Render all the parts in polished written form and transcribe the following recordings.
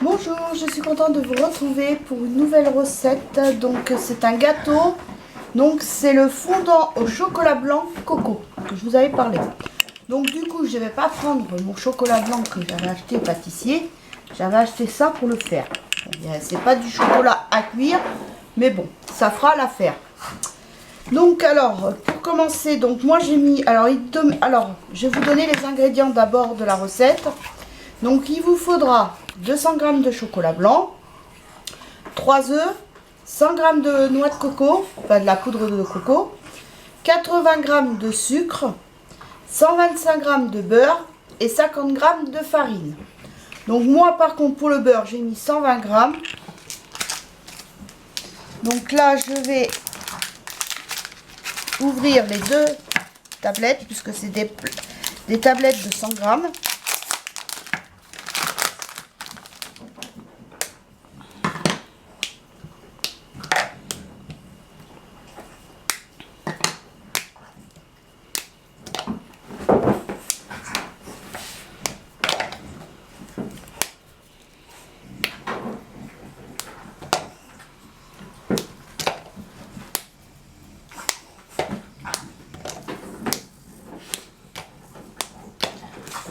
Bonjour, je suis contente de vous retrouver pour une nouvelle recette. Donc c'est un gâteau. Donc c'est le fondant au chocolat blanc coco que je vous avais parlé. Donc du coup je ne vais pas prendre mon chocolat blanc que j'avais acheté au pâtissier. J'avais acheté ça pour le faire. C'est pas du chocolat à cuire, mais bon, ça fera l'affaire. Donc alors, pour commencer, donc moi j'ai mis, alors je vais vous donner les ingrédients d'abord de la recette. Donc il vous faudra 200 g de chocolat blanc, 3 œufs, 100 g de noix de coco, enfin de la poudre de coco, 80 g de sucre, 125 g de beurre et 50 g de farine. Donc moi par contre pour le beurre j'ai mis 120 g. Donc là je vais ouvrir les deux tablettes puisque c'est des tablettes de 100 g.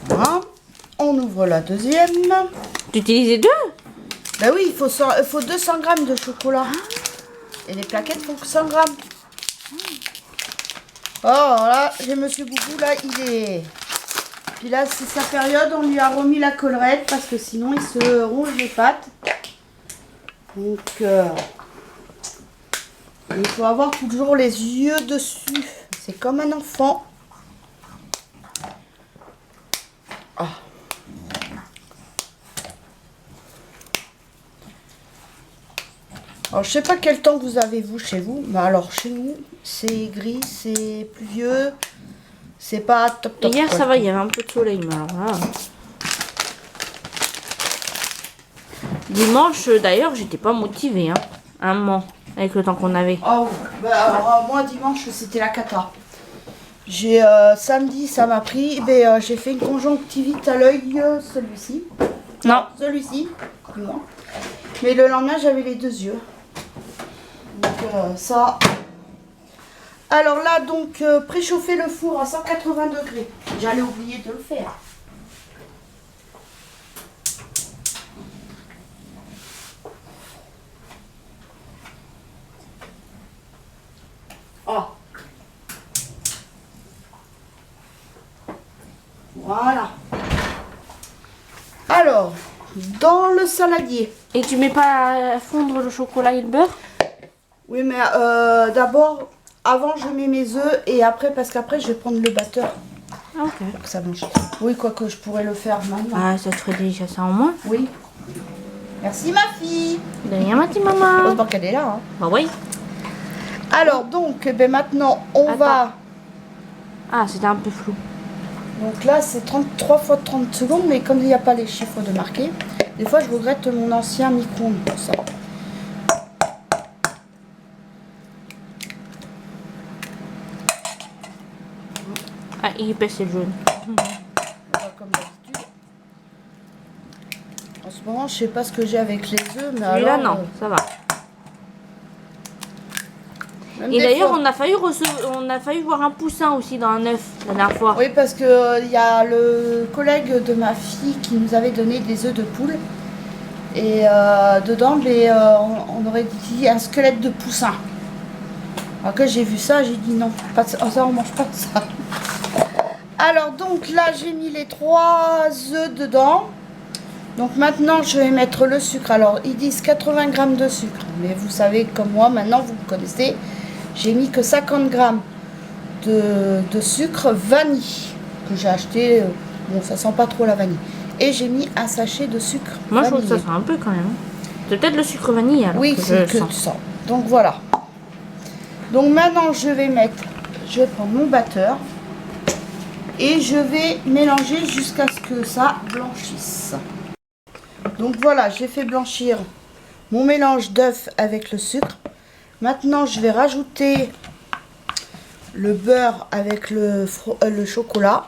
Voilà. On ouvre la deuxième. Tu utilises les deux? Ben oui, il faut 200 g de chocolat. Et les plaquettes font que 100 g. Oh là, j'ai Monsieur Boubou là, il est... Puis là, c'est sa période, on lui a remis la collerette parce que sinon il se ronge les pattes. Donc, il faut avoir toujours les yeux dessus. C'est comme un enfant. Ah. Alors, je sais pas quel temps vous avez vous chez vous, mais alors chez nous, c'est gris, c'est pluvieux, c'est pas top top. Hier, ça va, il y avait un peu de soleil, mais alors là... Dimanche, d'ailleurs, j'étais pas motivée, hein. Un moment, avec le temps qu'on avait. Oh, bah alors, moi, dimanche, c'était la cata. J'ai samedi, ça m'a pris, j'ai fait une conjonctivite à l'œil, celui-ci. Non. Celui-ci, du moins. Mais le lendemain, j'avais les deux yeux. Donc, ça... Alors là, donc, préchauffer le four à 180 degrés. J'allais oublier de le faire. Oh. Voilà. Alors, dans le saladier. Et tu mets pas à fondre le chocolat et le beurre? Oui, mais d'abord, avant je mets mes œufs et après, parce qu'après je vais prendre le batteur. Ah, ok. Pour que ça mange. Oui, quoique je pourrais le faire maintenant. Ah, ça te ferait déjà ça en moins. Oui. Merci ma fille. De rien, ma petite maman. Heureusement qu'elle est là. Hein. Bah oui. Alors, donc, maintenant, on va... Ah, c'était un peu flou. Donc là, c'est 33 fois 30 secondes, mais comme il n'y a pas les chiffres de marqué, des fois, je regrette mon ancien micro-ondes pour ça. Ah, il est passé le jaune. Comme d'habitude. En ce moment, je sais pas ce que j'ai avec les œufs, mais Celui-là, alors... non, ça va. Même Et des d'ailleurs, fois- on a failli voir un poussin aussi dans un œuf la dernière fois. Oui, parce que il y a le collègue de ma fille qui nous avait donné des œufs de poule. Et dedans, on aurait dit un squelette de poussin. Alors que j'ai vu ça, j'ai dit non, pas de, ça on mange pas de ça. Alors donc là, j'ai mis les 3 œufs dedans. Donc maintenant, je vais mettre le sucre. Alors, ils disent 80 g de sucre. Mais vous savez, comme moi, maintenant, vous me connaissez. J'ai mis que 50 g de sucre vanille que j'ai acheté. Bon, ça sent pas trop la vanille. Et j'ai mis un sachet de sucre Moi, je vanillé. trouve que ça sent un peu quand même. C'est peut-être le sucre vanille alors. Oui, c'est que tu sens. Donc voilà. Donc maintenant, je vais prendre mon batteur. Et je vais mélanger jusqu'à ce que ça blanchisse. Donc voilà, j'ai fait blanchir mon mélange d'œufs avec le sucre. Maintenant, je vais rajouter le beurre avec le chocolat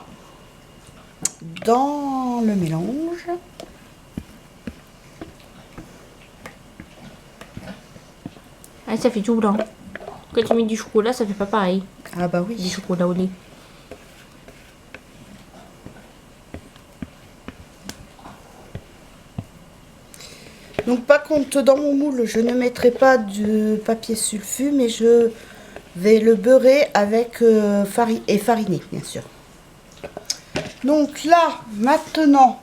dans le mélange. Ah, ça fait tout blanc. Quand tu mets du chocolat, ça fait pas pareil. Ah bah Du oui. chocolat au lait. Donc par contre, dans mon moule, je ne mettrai pas de papier sulfu, mais je vais le beurrer avec farine et fariner, bien sûr. Donc là, maintenant,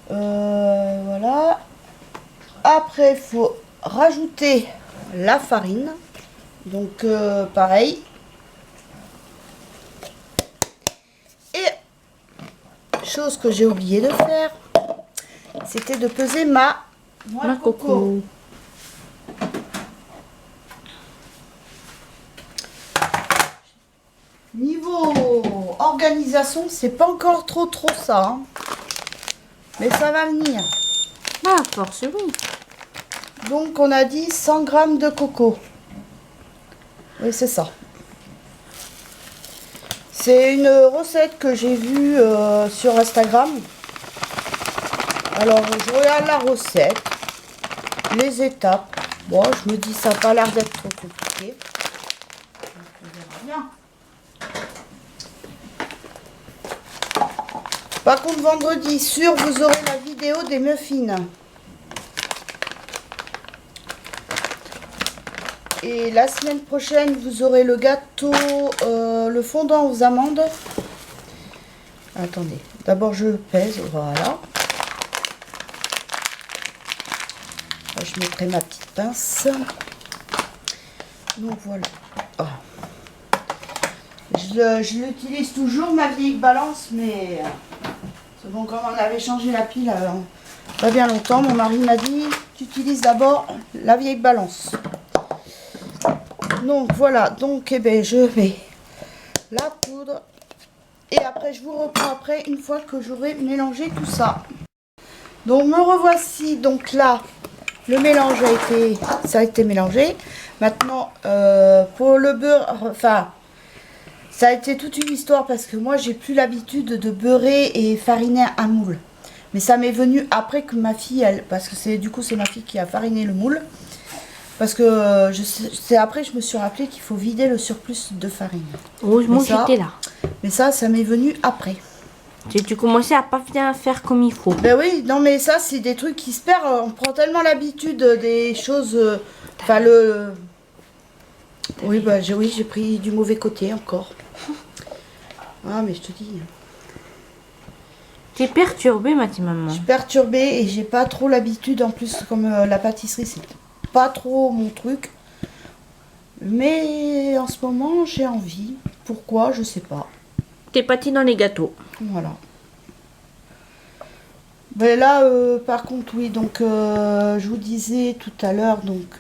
voilà. Après, il faut rajouter la farine. Donc pareil. Et chose que j'ai oublié de faire, c'était de peser ma noix de coco. Niveau organisation, c'est pas encore trop ça, hein. Mais ça va venir. Ah, force, oui. Donc on a dit 100 grammes de coco. Oui, c'est ça. C'est une recette que j'ai vue sur Instagram. Alors je regarde la recette, les étapes. Bon, je me dis ça n'a pas l'air d'être trop compliqué. Donc, on verra bien. Par contre, vendredi sûr, vous aurez la vidéo des muffins. Et la semaine prochaine, vous aurez le gâteau, le fondant aux amandes. Attendez, d'abord je pèse, voilà. Là, je mettrai ma petite pince. Donc voilà. Oh. Je l'utilise toujours, ma vieille balance, mais c'est bon, comme on avait changé la pile pas bien longtemps, mon mari m'a dit, tu utilises d'abord la vieille balance. Donc voilà, donc eh ben, je mets la poudre et après je vous reprends après une fois que j'aurai mélangé tout ça. Donc me revoici, donc là le mélange ça a été mélangé. Maintenant pour le beurre, enfin ça a été toute une histoire parce que moi j'ai plus l'habitude de beurrer et fariner un moule. Mais ça m'est venu après que ma fille, parce que c'est ma fille qui a fariné le moule. Parce que c'est après je me suis rappelé qu'il faut vider le surplus de farine. Heureusement j'étais là. Mais ça m'est venu après. Tu commençais à pas bien faire comme il faut. Ben oui, non mais ça c'est des trucs qui se perdent. On prend tellement l'habitude des choses. Enfin le. Oui bah j'ai pris du mauvais côté encore. Ah mais je te dis. T'es perturbée ma petite maman. Je suis perturbée et j'ai pas trop l'habitude en plus comme la pâtisserie c'est pas trop mon truc. Mais en ce moment j'ai envie. Pourquoi je sais pas. T'es partie dans les gâteaux. Voilà. Ben là, par contre, oui, donc je vous disais tout à l'heure, donc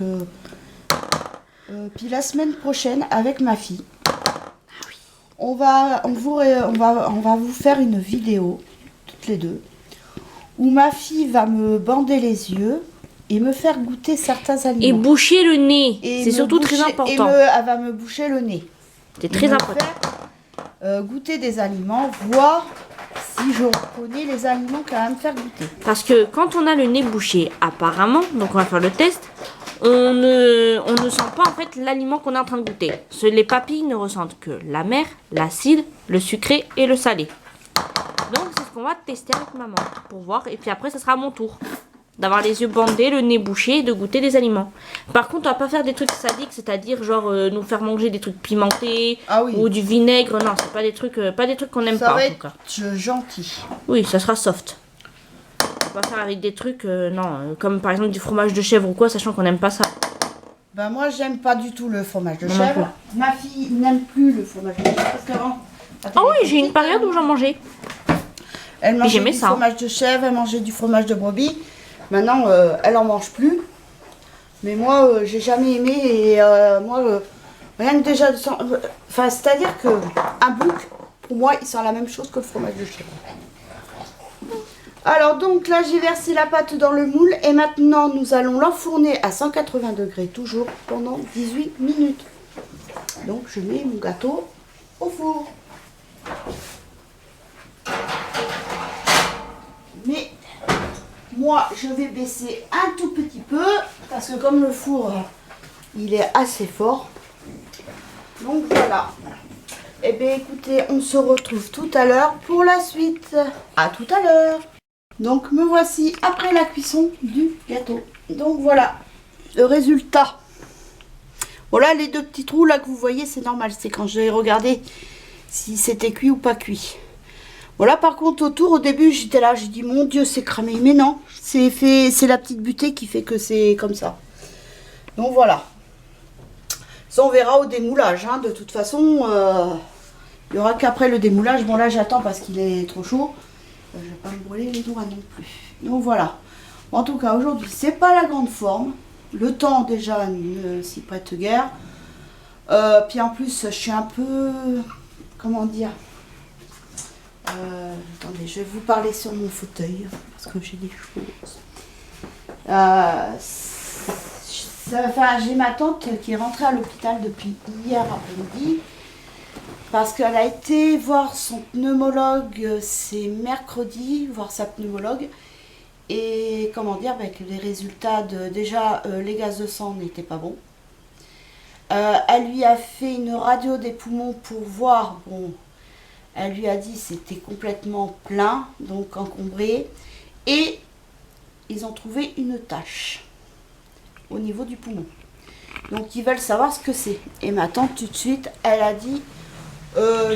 puis la semaine prochaine avec ma fille, on va vous faire une vidéo toutes les deux où ma fille va me bander les yeux et me faire goûter certains aliments. Et boucher le nez. C'est surtout très important. Elle va me boucher le nez. C'est très important. Goûter des aliments, voir si je reconnais les aliments qu'elle va me faire goûter. Parce que quand on a le nez bouché, apparemment, donc on va faire le test, on ne sent pas en fait l'aliment qu'on est en train de goûter. Les papilles ne ressentent que l'amer, l'acide, le sucré et le salé. Donc c'est ce qu'on va tester avec maman pour voir. Et puis après, ça sera à mon tour d'avoir les yeux bandés, le nez bouché et de goûter des aliments. Par contre, on va pas faire des trucs sadiques, c'est-à-dire genre nous faire manger des trucs pimentés ou du vinaigre. Non, c'est pas des trucs qu'on aime pas en tout cas. Ça va être gentil. Oui, ça sera soft. On va faire avec des trucs comme par exemple du fromage de chèvre ou quoi, sachant qu'on n'aime pas ça. Ben moi, j'aime pas du tout le fromage de chèvre. Ma fille n'aime plus le fromage de chèvre parce qu'avant. Ah oui, j'ai une période où j'en mangeais. Elle mangeait du fromage de chèvre, elle mangeait du fromage de brebis. Maintenant, elle en mange plus. Mais moi, j'ai jamais aimé. Et moi, rien que déjà de enfin, c'est-à-dire que un bouc, pour moi, il sent la même chose que le fromage de chèvre. Alors donc là, j'ai versé la pâte dans le moule. Et maintenant, nous allons l'enfourner à 180 degrés, toujours pendant 18 minutes. Donc, je mets mon gâteau au four. Mais moi, je vais baisser un tout petit peu parce que comme le four il est assez fort. Donc voilà. Et bien écoutez, on se retrouve tout à l'heure pour la suite. À tout à l'heure. Donc me voici après la cuisson du gâteau. Donc voilà le résultat. Voilà les deux petits trous là que vous voyez, c'est normal. C'est quand j'ai regardé si c'était cuit ou pas cuit. Voilà, par contre autour au début j'étais là, j'ai dit mon Dieu c'est cramé. Mais non, c'est la petite butée qui fait que c'est comme ça. Donc voilà. Ça, on verra au démoulage. Hein. De toute façon, il n'y aura qu'après le démoulage. Bon, là, j'attends parce qu'il est trop chaud. Je ne vais pas me brûler les doigts non plus. Donc voilà. En tout cas, aujourd'hui, c'est pas la grande forme. Le temps, déjà, ne s'y prête guère. Puis en plus, je suis un peu... Comment dire attendez, je vais vous parler sur mon fauteuil. Parce que j'ai des choses. Enfin, j'ai ma tante qui est rentrée à l'hôpital depuis hier après-midi parce qu'elle a été voir son pneumologue, c'est mercredi, voir sa pneumologue et comment dire, que les résultats déjà les gaz de sang n'étaient pas bons. Elle lui a fait une radio des poumons pour voir, bon, elle lui a dit c'était complètement plein, donc encombré, et ils ont trouvé une tache au niveau du poumon. Donc ils veulent savoir ce que c'est. Et ma tante tout de suite, elle a dit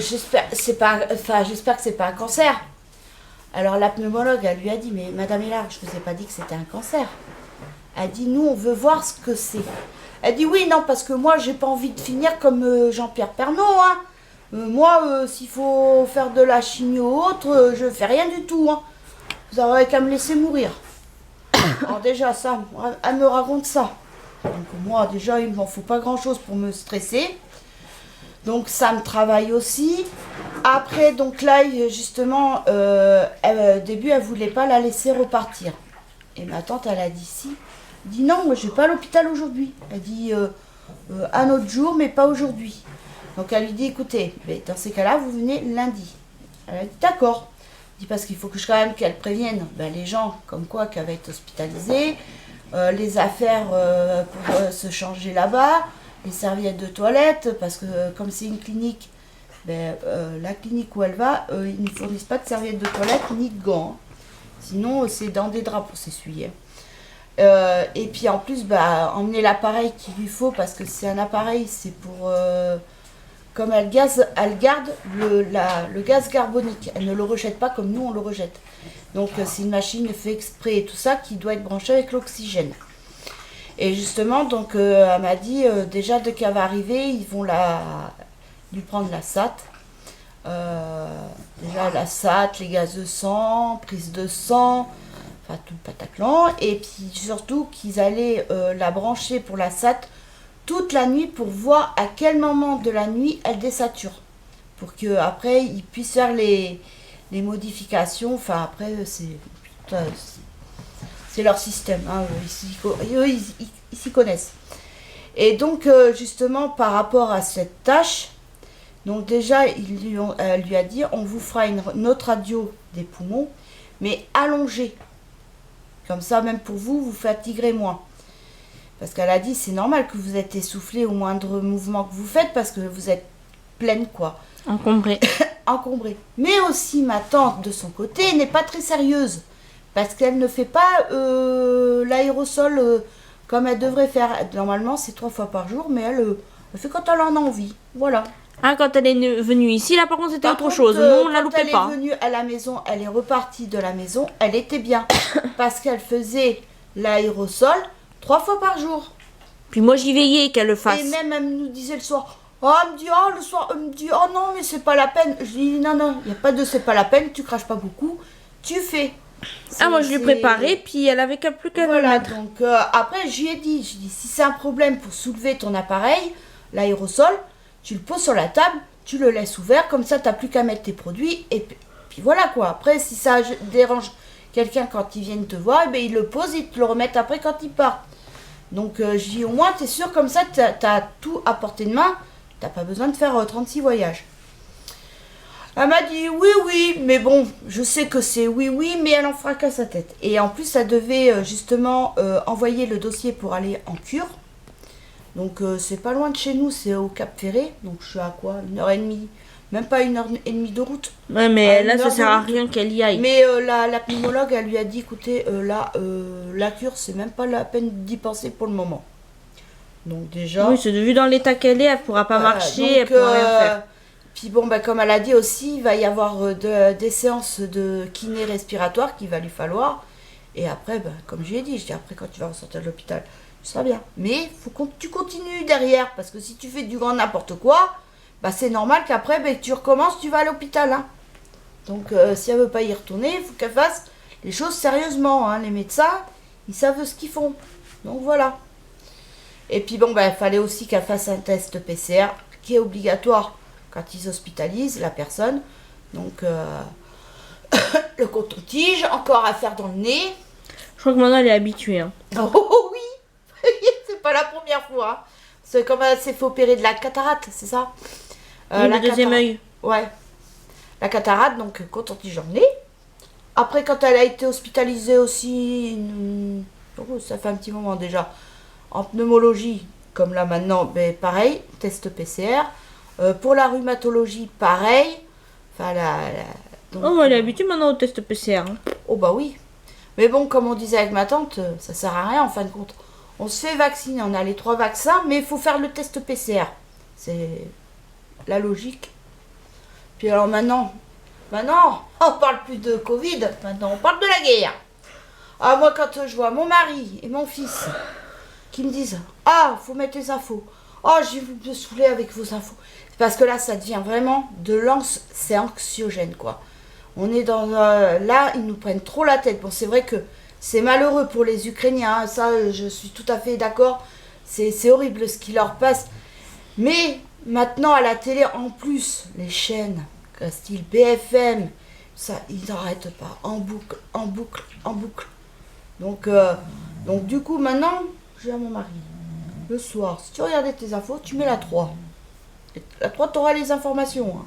j'espère que c'est pas un cancer. Alors la pneumologue, elle lui a dit mais madame Hélard, je vous ai pas dit que c'était un cancer. Elle dit nous on veut voir ce que c'est. Elle dit oui non parce que moi j'ai pas envie de finir comme Jean-Pierre Pernaut hein. Moi s'il faut faire de la chimie ou autre, je fais rien du tout hein. Vous aurez qu'à me laisser mourir. Alors déjà ça, elle me raconte ça. Donc moi déjà il ne m'en faut pas grand chose pour me stresser. Donc ça me travaille aussi. Après donc là justement, au début elle voulait pas la laisser repartir. Et ma tante elle a dit si. Elle dit non moi je vais pas à l'hôpital aujourd'hui. Elle dit un autre jour mais pas aujourd'hui. Donc elle lui dit écoutez, mais dans ces cas-là vous venez lundi. Elle a dit d'accord. Dit parce qu'il faut que quand même qu'elle prévienne les gens comme quoi qu'elle va être hospitalisée, les affaires pour se changer là-bas, les serviettes de toilette, parce que comme c'est une clinique, la clinique où elle va, ils ne fournissent pas de serviettes de toilette ni de gants. Sinon c'est dans des draps pour s'essuyer. Et puis en plus emmener l'appareil qu'il lui faut parce que c'est un appareil, c'est pour... comme elle garde le gaz carbonique. Elle ne le rejette pas comme nous on le rejette. Donc c'est une machine fait exprès et tout ça qui doit être branchée avec l'oxygène. Et justement, donc elle m'a dit déjà dès qu'elle va arriver, ils vont lui prendre la SAT. Déjà la SAT, les gaz de sang, prise de sang, enfin tout le pataclan. Et puis surtout qu'ils allaient la brancher pour la SAT toute la nuit pour voir à quel moment de la nuit elle désature. Pour qu'après, ils puissent faire les modifications. Enfin, après, c'est leur système. Hein, ils s'y connaissent. Et donc, justement, par rapport à cette tâche, donc déjà, elle lui a dit, on vous fera une autre radio des poumons, mais allongée. Comme ça, même pour vous, vous fatiguerez moins. Parce qu'elle a dit, c'est normal que vous êtes essoufflé au moindre mouvement que vous faites parce que vous êtes pleine, quoi. Encombrée. Encombrée. Mais aussi, ma tante, de son côté, n'est pas très sérieuse. Parce qu'elle ne fait pas l'aérosol comme elle devrait faire. Normalement, c'est 3 fois par jour, mais elle fait quand elle en a envie. Voilà. Ah, quand elle est venue ici, là, par contre, c'était autre chose. Nous, on la loupait pas. Quand elle est venue à la maison, elle est repartie de la maison, elle était bien. Parce qu'elle faisait l'aérosol 3 fois par jour. Puis moi j'y veillais qu'elle le fasse. Et même elle nous disait le soir, elle me dit le soir, elle me dit oh non mais c'est pas la peine. Je dis non, il n'y a pas de c'est pas la peine, tu craches pas beaucoup, tu fais. Moi je lui ai préparé, puis elle avait plus qu'à le mettre. Donc après je lui ai dit, si c'est un problème pour soulever ton appareil, l'aérosol, tu le poses sur la table, tu le laisses ouvert, comme ça t'as plus qu'à mettre tes produits, et puis voilà quoi. Après si ça dérange quelqu'un quand ils viennent te voir, ils le posent, ils te le remettent après quand ils partent. Donc je dis au moins t'es sûr comme ça t'as tout à portée de main, t'as pas besoin de faire 36 voyages. Elle m'a dit oui, mais bon, je sais que c'est oui, mais elle en fera qu'à sa tête. Et en plus elle devait justement envoyer le dossier pour aller en cure. Donc c'est pas loin de chez nous, c'est au Cap Ferré. Donc je suis à quoi? 1h30, même pas 1h30 de route. Ouais, mais là, une ça heure sert de à route. rien qu'elle y aille. Mais la pneumologue, elle lui a dit, écoutez, là, la cure, c'est même pas la peine d'y penser pour le moment. Donc déjà... Oui, c'est vu dans l'état qu'elle est, elle pourra pas marcher, donc, elle pourra rien faire. Puis bon, bah, comme elle a dit aussi, il va y avoir des séances de kiné respiratoire qu'il va lui falloir. Et après, bah, comme je lui ai dit, après quand tu vas ressortir de l'hôpital, tu seras bien. Mais faut que tu continues derrière, parce que si tu fais du grand n'importe quoi, bah, c'est normal qu'après, bah, tu recommences, tu vas à l'hôpital. Hein. Donc si elle veut pas y retourner, il faut qu'elle fasse les choses sérieusement. Hein. Les médecins, ils savent ce qu'ils font. Donc voilà. Et puis bon, bah, il fallait aussi qu'elle fasse un test PCR qui est obligatoire quand ils hospitalisent la personne. Donc le coton-tige, encore à faire dans le nez. Je crois que maintenant elle est habituée. Hein. Oh oui, c'est pas la première fois. Hein. C'est comme elle s'est fait opérer de la cataracte, c'est ça Oui, la le deuxième œil. Ouais. La cataracte, donc coton-tige dans le nez. Après, quand elle a été hospitalisée aussi, ça fait un petit moment déjà, en pneumologie, comme là maintenant, ben pareil, test PCR. Pour la rhumatologie, pareil. Enfin, donc, Oh, elle est habituée maintenant au test PCR. Hein. oh bah oui. Mais bon, comme on disait avec ma tante, ça sert à rien en fin de compte. On se fait vacciner, on a les 3 vaccins, mais il faut faire le test PCR. C'est la logique. Puis alors maintenant, on parle plus de Covid, maintenant on parle de la guerre. Ah, moi quand je vois mon mari et mon fils qui me disent « Ah, faut mettre les infos. Oh, j'ai vu me saouler avec vos infos. » Parce que là, ça devient vraiment c'est anxiogène, quoi. On est dans... là, ils nous prennent trop la tête. Bon, c'est vrai que c'est malheureux pour les Ukrainiens. Hein, ça, je suis tout à fait d'accord. C'est horrible ce qui leur passe. Mais maintenant, à la télé, en plus, les chaînes, style BFM, ça, ils n'arrêtent pas. En boucle, en boucle, en boucle. Donc du coup, maintenant, j'ai à mon mari. Le soir, si tu regardais tes infos, tu mets la 3. Et la 3, tu auras les informations. Hein.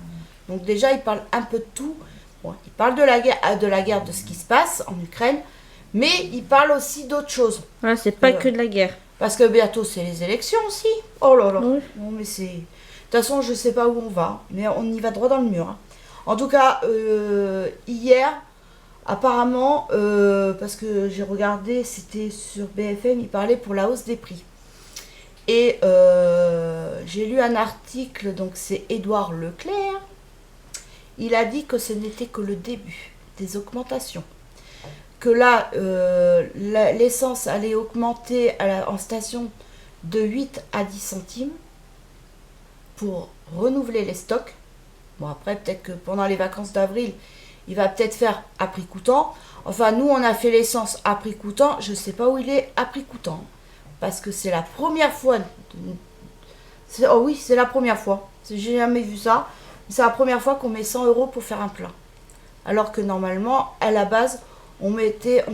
Donc déjà, il parle un peu de tout. Bon, il parle de la guerre, de ce qui se passe en Ukraine, mais il parle aussi d'autres choses. Ah, c'est pas que de la guerre. Parce que bientôt, c'est les élections aussi. Oh là là. Oui. Non, mais c'est... De toute façon, je sais pas où on va, mais on y va droit dans le mur. Hein. En tout cas, hier, apparemment, parce que j'ai regardé, c'était sur BFM, il parlait pour la hausse des prix. Et j'ai lu un article, donc c'est Édouard Leclerc. Il a dit que ce n'était que le début des augmentations. Que là, l'essence allait augmenter en station de 8 à 10 centimes pour renouveler les stocks. Bon, après, peut-être que pendant les vacances d'avril, il va peut-être faire à prix coûtant. Enfin, nous, on a fait l'essence à prix coûtant. Je ne sais pas où il est à prix coûtant. Parce que c'est la première fois. Oh oui, c'est la première fois. J'ai jamais vu ça. C'est la première fois qu'on met 100 € pour faire un plein. Alors que normalement, à la base, on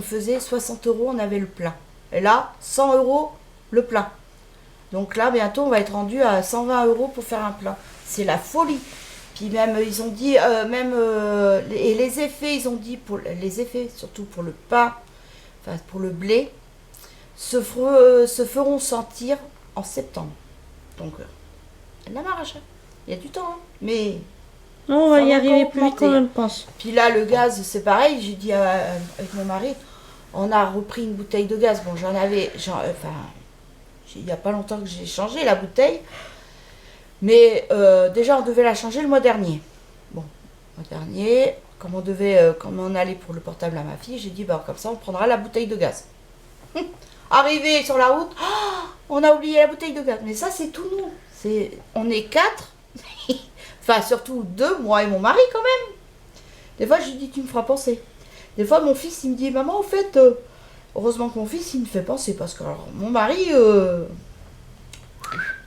faisait 60 €, on avait le plein. Et là, 100 € le plein. Donc là, bientôt, on va être rendu à 120 € pour faire un plein. C'est la folie. Puis même, ils ont dit, et les effets, ils ont dit, les effets, surtout pour le pain, enfin pour le blé, se feront sentir en septembre. Donc, elle la marche. Il y a du temps, hein. Mais... Non, on va y arriver plus vite qu'on ne le pense. Puis là, le gaz, c'est pareil. J'ai dit avec mon mari, on a repris une bouteille de gaz. Bon, il n'y a pas longtemps que j'ai changé la bouteille. Mais déjà, on devait la changer le mois dernier. Bon, le mois dernier, comme on allait pour le portable à ma fille, j'ai dit, bah, comme ça, on prendra la bouteille de gaz. Arrivé sur la route, on a oublié la bouteille de gaz. Mais ça, c'est tout nous. On est 4. Enfin, surtout 2, moi et mon mari quand même. Des fois, je lui dis, tu me feras penser. Des fois, mon fils, il me dit, maman, en fait, heureusement que mon fils, il me fait penser. Parce que alors, mon mari...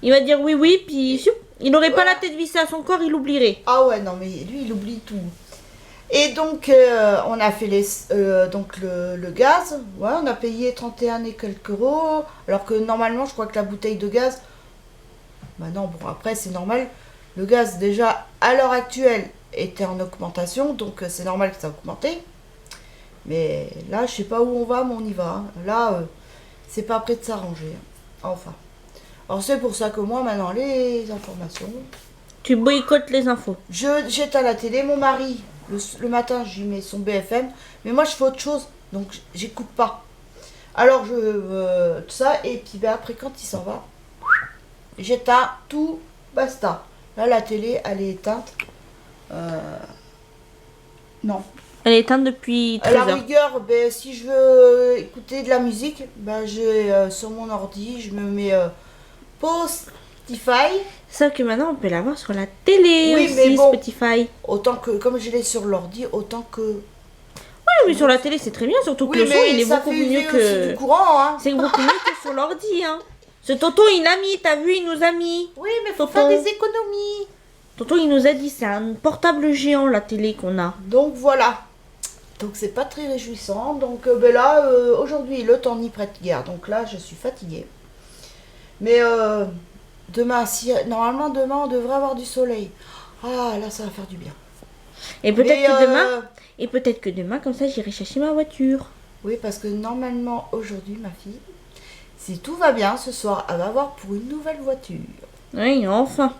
Il va dire oui, puis il n'aurait pas la tête vissée à son corps, il oublierait. Ah ouais, non, mais lui, il oublie tout. Et donc, on a fait donc le gaz. Ouais, on a payé 31 et quelques euros. Alors que normalement, je crois que la bouteille de gaz... Bah non, bon, après, c'est normal. Le gaz, déjà, à l'heure actuelle, était en augmentation. Donc, c'est normal que ça a augmenté. Mais là, je sais pas où on va, mais on y va. Hein. Là, c'est pas prêt de s'arranger. Hein. Enfin. Alors c'est pour ça que moi maintenant les informations, Tu boycottes les infos. j'éteins la télé, mon mari le matin j'y mets son BFM, mais moi je fais autre chose, donc j'écoute pas. Alors tout ça, et puis ben, après quand il s'en va, j'éteins tout, basta. Là la télé elle est éteinte. Non. Elle est éteinte depuis À 13 la heures. rigueur, ben, si je veux écouter de la musique, ben, sur mon ordi, je me mets Spotify. Sauf que maintenant, on peut l'avoir sur la télé Oui, aussi, mais bon. Spotify. Autant que, comme je l'ai sur l'ordi, autant que... Oui, mais sur la télé, c'est très bien, surtout que Oui, le son, mais il est ça beaucoup fait mieux user aussi que... du courant, hein. C'est beaucoup mieux que sur l'ordi, hein. Ce tonton, il a mis, t'as vu, il nous a mis. Oui, mais faut Tonton. faire des économies. Tonton, il nous a dit, c'est un portable géant, la télé qu'on a. Donc voilà. Donc c'est pas très réjouissant. Donc ben là, aujourd'hui, le temps n'y prête guère. Donc là, je suis fatiguée. Mais demain, normalement, demain, on devrait avoir du soleil. Ah, là, ça va faire du bien. Et peut-être Mais, que demain, et peut-être que demain, comme ça, j'irai chercher ma voiture. Oui, parce que normalement, aujourd'hui, ma fille, si tout va bien, ce soir, elle va avoir pour une nouvelle voiture. Oui, enfin.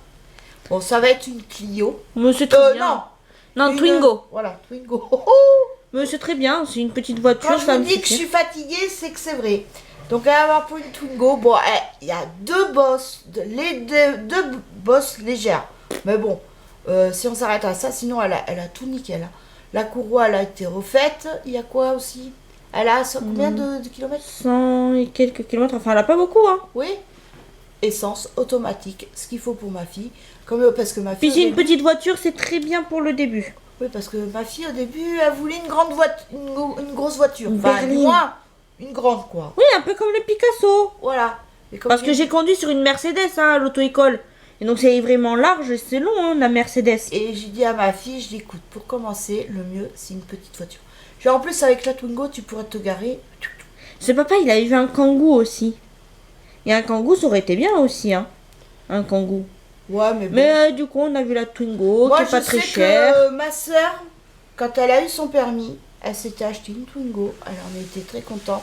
Bon, ça va être une Clio. Mais c'est très bien. Non. Non, Twingo. Voilà, Twingo. Mais c'est très bien, c'est une petite voiture, Quand je ça vous me dis que je suffit. suis fatiguée, c'est que c'est vrai. Donc, elle va avoir pour une Twingo. Bon, il y a deux bosses, deux bosses légères. Mais bon, si on s'arrête à ça, sinon, elle a tout nickel. Hein. La courroie, elle a été refaite. Il y a quoi aussi? Elle a combien de kilomètres? 100 et quelques kilomètres, enfin, elle a pas beaucoup, hein. Oui. Essence automatique, ce qu'il faut pour ma fille. Parce que ma fille. Puis c'est une petite voiture, c'est très bien pour le début. Oui, parce que ma fille, au début, elle voulait une grande voiture, une grosse voiture. Une Enfin, du berline. moins, une grande, quoi. Oui, un peu comme les Picasso. Voilà. Et comme Parce que j'ai conduit sur une Mercedes, hein, à l'auto-école. Et donc c'est vraiment large et c'est long, hein, la Mercedes. Et j'ai dit à ma fille, je dis, écoute, pour commencer, le mieux, c'est une petite voiture. Genre, en plus, avec la Twingo, tu pourrais te garer. Ce papa, il avait vu un Kangoo aussi. Et un Kangoo, ça aurait été bien aussi, hein. Un Kangoo. Ouais, mais bon. Mais du coup, on a vu la Twingo, Moi, qui est pas je très sais chère. que ma soeur, quand elle a eu son permis, elle s'était acheté une Twingo. Elle en était très contente.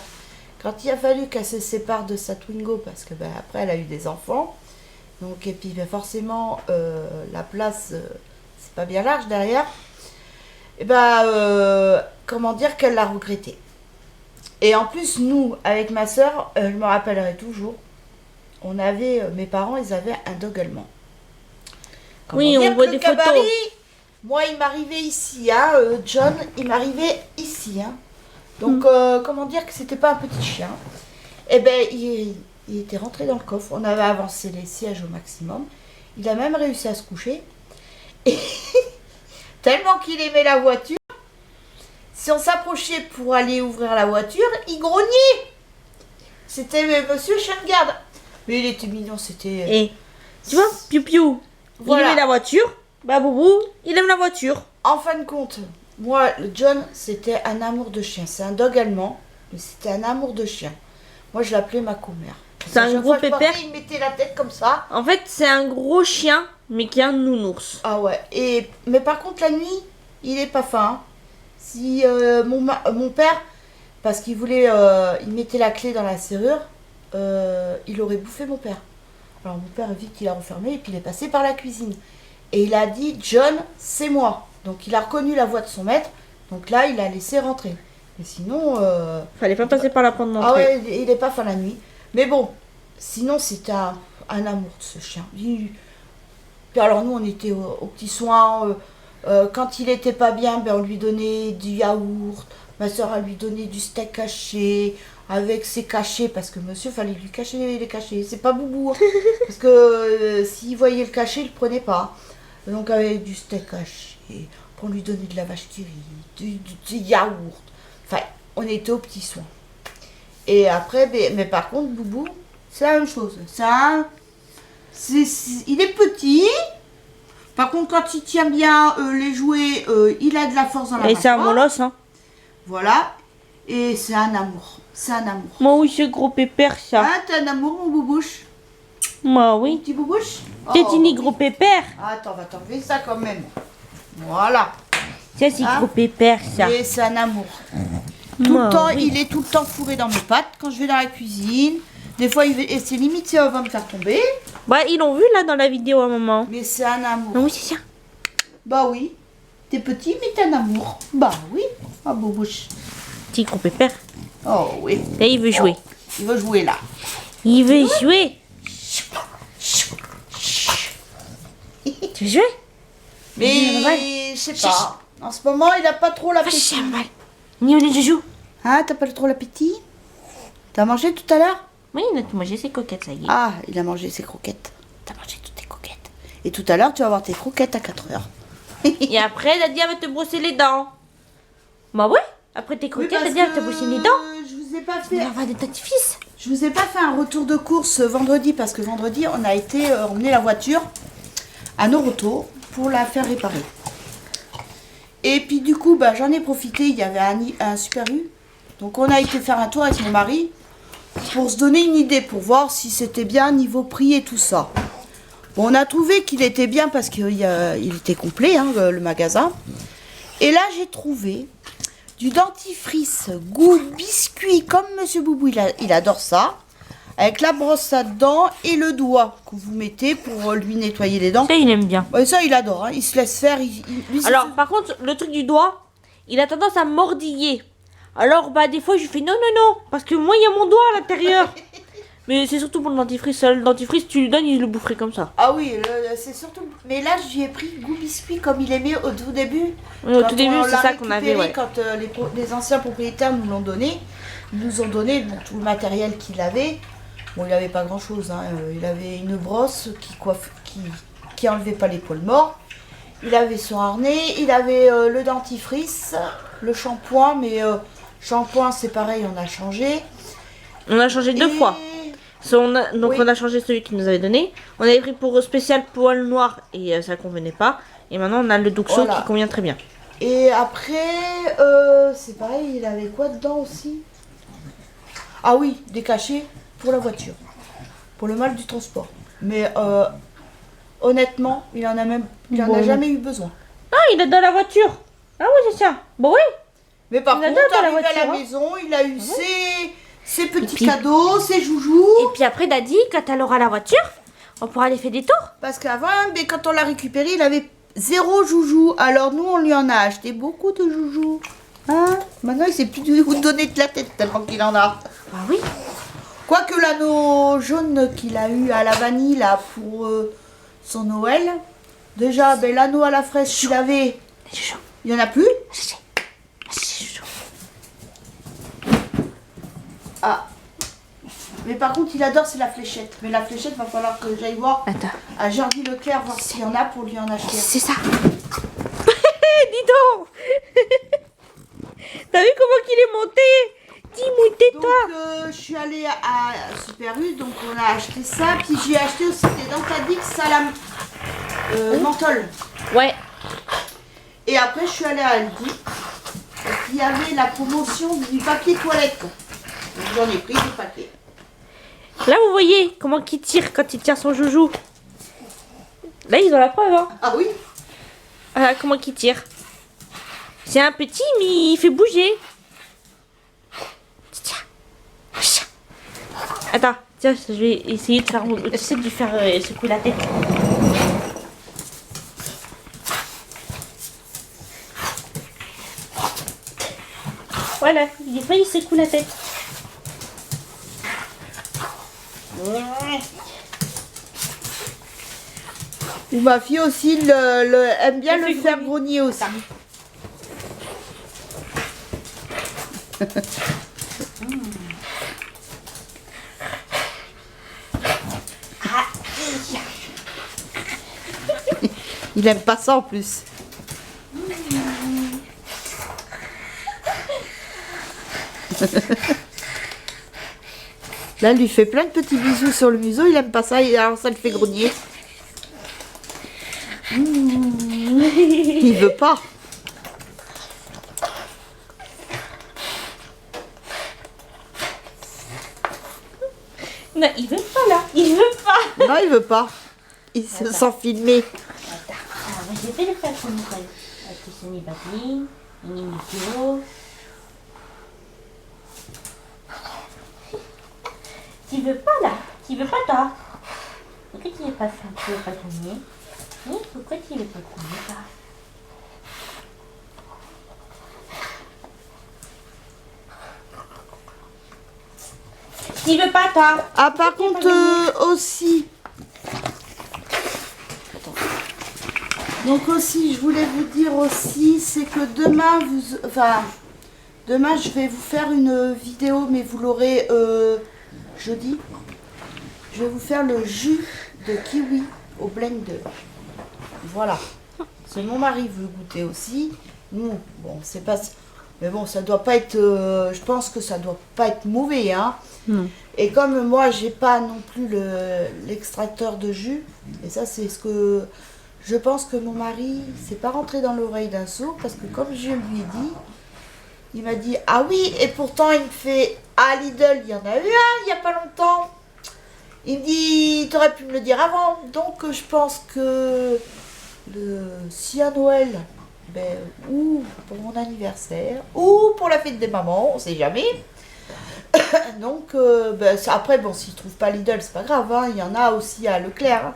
Quand il a fallu qu'elle se sépare de sa Twingo, parce que ben, après, elle a eu des enfants. Donc, et puis ben, forcément, la place, c'est pas bien large derrière. Et ben, comment dire qu'elle l'a regretté. Et en plus, nous, avec ma soeur, je me rappellerai toujours, on avait, mes parents, ils avaient un dog allemand. Oui, Comment on dire voit que le des photos. gabarit, moi, il m'arrivait ici, hein, John, il m'arrivait ici, hein. Donc, comment dire que c'était pas un petit chien. Eh ben, il était rentré dans le coffre. On avait avancé les sièges au maximum. Il a même réussi à se coucher. Et tellement qu'il aimait la voiture, si on s'approchait pour aller ouvrir la voiture, il grognait. C'était monsieur le chien de garde. Mais il était mignon, c'était... Et, tu vois, Piu Piu, Voilà. il aimait la voiture. Bah, Boubou, il aime la voiture. En fin de compte, moi, le John, c'était un amour de chien. C'est un dog allemand, mais c'était un amour de chien. Moi, je l'appelais ma commère. C'est un gros pépère. Il mettait la tête comme ça. En fait, c'est un gros chien, mais qui est un nounours. Ah ouais. Mais par contre, la nuit, il est pas fin. Hein. Si mon père, parce qu'il voulait, il mettait la clé dans la serrure, il aurait bouffé mon père. Alors mon père, vite, il a refermé et puis il est passé par la cuisine. Et il a dit, John, c'est moi. Donc il a reconnu la voix de son maître. Donc là, il a laissé rentrer. Mais sinon... Fallait pas passer par la porte d'entrée. Ah ouais, il est pas fin la nuit. Mais bon, sinon c'était un amour de ce chien. Puis alors nous, on était aux petits soins. Quand il était pas bien, ben, on lui donnait du yaourt. Ma soeur, elle lui donnait du steak haché. Avec ses cachets, parce que monsieur, fallait lui cacher les cachets. C'est pas Boubou. Hein. Parce que s'il voyait le cachet, il le prenait pas. Donc avec du steak haché. On lui donnait de la vache qui rit, du yaourt. Enfin, on était aux petits soins. Et après, mais par contre, Boubou, c'est la même chose. Il est petit. Par contre, quand il tient bien les jouets, il a de la force dans la Et c'est un mâchoire. molosse, hein. Voilà. Et c'est un amour. C'est un amour. Moi oui, c'est gros pépère, ça. Ah, t'es un amour, mon boubouche. Moi oui. Petit boubouche. C'est une gros pépère. Attends, on va t'enlever ça quand même. Voilà. Ça, c'est Hein gros pépère, ça. Et c'est un amour. Tout Moi, le temps, oui. il est tout le temps fourré dans mes pattes quand je vais dans la cuisine. Des fois, et c'est limite si elle va me faire tomber. Ouais, ils l'ont vu là dans la vidéo à un moment. Mais c'est un amour. Non, oui, c'est ça. Bah oui. T'es petit, mais t'es un amour. Bah oui. Ah, beau bouche. Petit gros pépère. Oh oui. Là, il veut jouer. Il va jouer là. Il veut jouer. Tu veux jouer? Mais je sais pas. En ce moment, il a pas trop l'appétit. Ni on joue. Hein, t'as pas trop l'appétit? T'as mangé tout à l'heure? Oui, il a tout mangé ses coquettes, ça y est. Ah, il a mangé ses croquettes. T'as mangé toutes tes croquettes. Et tout à l'heure, tu vas avoir tes croquettes à 4 heures. Et après, Daddy va te brosser les dents. Bah ouais. Après tes croquettes, Daddy va te brosser les dents. Je vous ai pas fait. On va avoir des dentifrices. Je vous ai pas fait un retour de course vendredi parce que vendredi, on a été emmener la voiture à Noroto pour la faire réparer. Et puis du coup, bah, j'en ai profité. Il y avait un Super U. Donc on a été faire un tour avec mon mari pour se donner une idée, pour voir si c'était bien niveau prix et tout ça. Bon, on a trouvé qu'il était bien parce qu'il était complet, hein, le magasin. Et là, j'ai trouvé du dentifrice goût biscuit, comme Monsieur Boubou, il adore ça. Avec la brosse à dents et le doigt que vous mettez pour lui nettoyer les dents. Ça, il aime bien. Ouais, ça, il adore, hein, il se laisse faire. Alors, par contre, le truc du doigt, il a tendance à mordiller. Alors, bah, des fois, je lui fais non, non, non, parce que moi, il y a mon doigt à l'intérieur. Mais c'est surtout pour le dentifrice. Le dentifrice, tu lui donnes, il le boufferait comme ça. Ah oui, c'est surtout... Mais là, j'y ai pris goût biscuit comme il aimait au tout début. Oui, au tout début, c'est ça qu'on avait, ouais. Quand les anciens propriétaires nous l'ont donné, ils nous ont donné bon, tout le matériel qu'il avait. Bon, il n'avait pas grand-chose. Hein. Il avait une brosse qui enlevait pas les poils morts. Il avait son harnais. Il avait le dentifrice, le shampoing. Mais shampoing, c'est pareil, on a changé. On a changé deux fois. On a changé celui qu'il nous avait donné. On avait pris pour spécial poil noir et ça convenait pas. Et maintenant on a le Duxo qui convient très bien. Et après, c'est pareil, il avait quoi dedans aussi? Ah oui, des cachets pour la voiture. Pour le mal du transport. Mais honnêtement, il en a jamais eu besoin. Ah, il est dans la voiture. Ah oui, c'est ça. Bon oui. Mais par contre, arrivé à la maison, il a eu ses petits cadeaux, ses joujoux. Et puis après, Daddy, quand elle aura la voiture, on pourra aller faire des tours. Parce qu'avant, quand on l'a récupéré, il avait 0 joujou. Alors nous, on lui en a acheté beaucoup de joujoux. Hein? Maintenant, il sait plus où donner de la tête tellement qu'il en a. Ah oui. Quoique l'anneau jaune qu'il a eu à la vanille là, pour son Noël. Déjà, l'anneau à la fraise qu'il avait, il n'y en a plus. Ah. Mais par contre, il adore, c'est la fléchette. Mais la fléchette, va falloir que j'aille voir à Jardy Leclerc, voir s'il y en a pour lui en acheter. C'est ça. Dis donc. T'as vu comment qu'il est monté? Dis-moi, tais-toi. Donc, je suis allée à Super U, donc on a acheté ça. Puis j'ai acheté aussi des Dentadix Salam menthol. Ouais. Et après, je suis allée à Aldi. Et puis, il y avait la promotion du papier toilette. Donc, j'en ai pris du papier. Là, vous voyez comment il tire quand il tire son joujou. Là, ils ont la preuve. Hein. Ah oui. Voilà comment il tire. C'est un petit, mais il fait bouger. Attends, tiens, je vais essayer de faire, de lui faire secouer la tête. Voilà, des fois il secoue la tête. Ma fille aussi aime bien le faire grogner aussi. Il aime pas ça en plus. Là, elle lui fait plein de petits bisous sur le museau. Il aime pas ça, alors ça le fait grogner. Il veut pas. Non, il veut pas là. Il veut pas. Non, il veut pas. Il se sent filmé. Alors, je vais le faire pour Nicole. Avec son papier, une micro. Tu veux pas là? Tu veux pas toi? Pourquoi tu veux pas ça? Tu veux pas tourner? Oui, pourquoi tu veux pas tourner toi? Tu veux pas toi? Ah, par contre, aussi. Donc aussi, je voulais vous dire aussi, c'est que demain, demain, je vais vous faire une vidéo, mais vous l'aurez jeudi. Je vais vous faire le jus de kiwi au blender. Voilà. Parce que mon mari veut goûter aussi. Nous, bon, c'est pas... Mais bon, ça doit pas être... je pense que ça doit pas être mauvais, hein. Non. Et comme moi, j'ai pas non plus l'extracteur de jus, et ça, c'est ce que... Je pense que mon mari, c'est pas rentré dans l'oreille d'un sourd, parce que comme je lui ai dit, il m'a dit, ah oui, et pourtant, il me fait, à Lidl, il y en a eu un, il y a pas longtemps. Il me dit, t'aurais pu me le dire avant. Donc, je pense que si à Noël, ben, ou pour mon anniversaire, ou pour la fête des mamans, on sait jamais. Donc, ben, après, bon, s'il ne trouve pas Lidl, c'est pas grave, hein, il y en a aussi à Leclerc. Hein.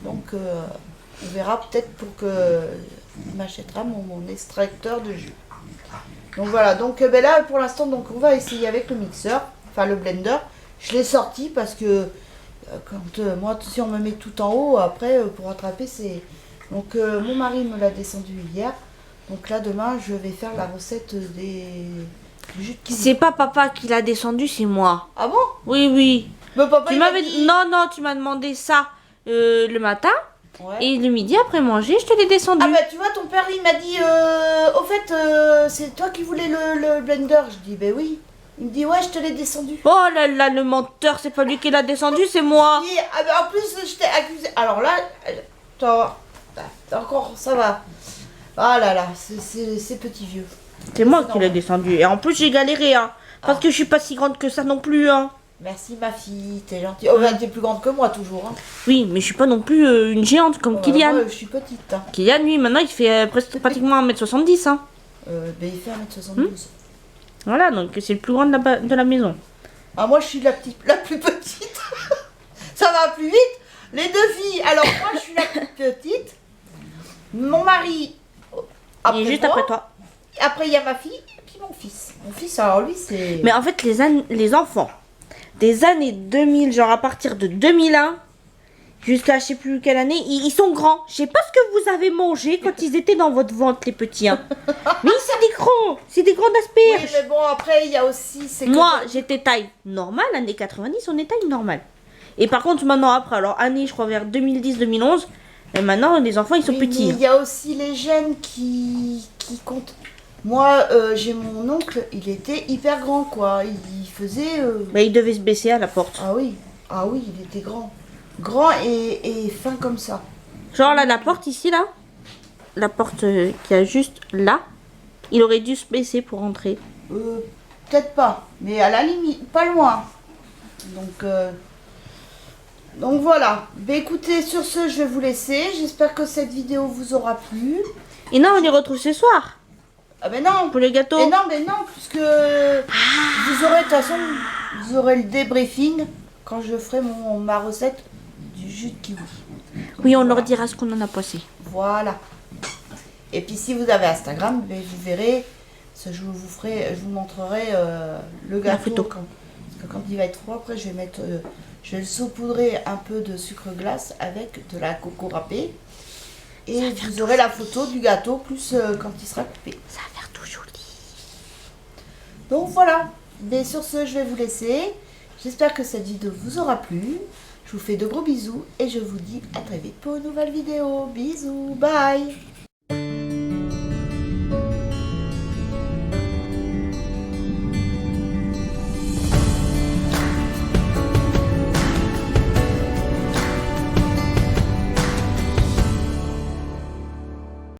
Donc, on verra peut-être pour que il m'achètera mon extracteur de jus. Donc voilà, donc ben là, pour l'instant, donc on va essayer avec le mixeur, enfin le blender. Je l'ai sorti parce que quand moi, si on me met tout en haut, après, pour rattraper, c'est... Donc, mon mari me l'a descendu hier. Donc là, demain, je vais faire la recette du jus de kiwi. C'est pas papa qui l'a descendu, c'est moi. Ah bon? Oui, oui. Mais papa, Tu il m'avais... m'a dit... Non, non, tu m'as demandé ça le matin. Ouais. Et le midi, après manger, je te l'ai descendu. Ah bah tu vois, ton père, il m'a dit, au fait, c'est toi qui voulais le blender. Je dis, ben oui. Il me dit, ouais, je te l'ai descendu. Oh là là, le menteur, c'est pas lui qui l'a descendu, c'est moi. Et, ah bah, en plus, je t'ai accusé. Alors là, encore, ça va. Ah là là, c'est petit vieux. C'est moi qui l'ai descendu. Et en plus, j'ai galéré, hein. Parce que je suis pas si grande que ça non plus, hein. Merci ma fille, t'es gentille. Oh, bah, t'es plus grande que moi toujours. Hein. Oui, mais je suis pas non plus une géante comme Kylian. Moi, je suis petite. Hein. Kylian, lui, maintenant, il fait pratiquement 1m70, hein. Ben, il fait 1m72. Voilà, donc c'est le plus grand de la maison. Ah, moi, je suis la plus petite. Ça va plus vite. Les deux filles. Alors, moi, je suis la plus petite. Mon mari, après Et juste moi. après toi. Après, il y a ma fille et puis mon fils. Mon fils, alors lui, c'est... Mais en fait, les enfants des années 2000, genre à partir de 2001, jusqu'à je sais plus quelle année, ils sont grands. Je sais pas ce que vous avez mangé quand ils étaient dans votre ventre, les petits. Hein. Mais c'est des grands, c'est des grands Oui, asperges. mais bon, après, il y a aussi... c'est que- Moi, j'étais taille normale, années 90, on est taille normale. Et par contre, maintenant, après, alors année, je crois vers 2010-2011, et maintenant, les enfants, ils sont Oui, mais petits. il y a aussi les gènes qui comptent. Moi, j'ai mon oncle, il était hyper grand, quoi. Il faisait... Mais ils devaient se baisser à la porte. Ah oui, il était grand. Grand et fin comme ça. Genre là, la porte ici, là, la porte qui a juste là, il aurait dû se baisser pour entrer. Peut-être pas, mais à la limite, pas loin. Donc voilà. Ben, écoutez, sur ce, je vais vous laisser. J'espère que cette vidéo vous aura plu. Et non, on les retrouve ce soir Ah ben non. pour le gâteau. Mais non, puisque vous aurez, de toute façon, vous aurez le débriefing quand je ferai ma recette du jus de kiwi. Oui, on leur dira ce qu'on en a passé. Voilà. Et puis si vous avez Instagram, ben, vous verrez, je vous montrerai le gâteau. photo. Parce que quand il va être froid, après je vais le saupoudrer un peu de sucre glace avec de la coco râpée. Et vous aurez la photo du gâteau plus quand il sera coupé. Ça va faire tout joli. Donc voilà. Mais sur ce, je vais vous laisser. J'espère que cette vidéo vous aura plu. Je vous fais de gros bisous et je vous dis à très vite pour une nouvelle vidéo. Bisous, bye.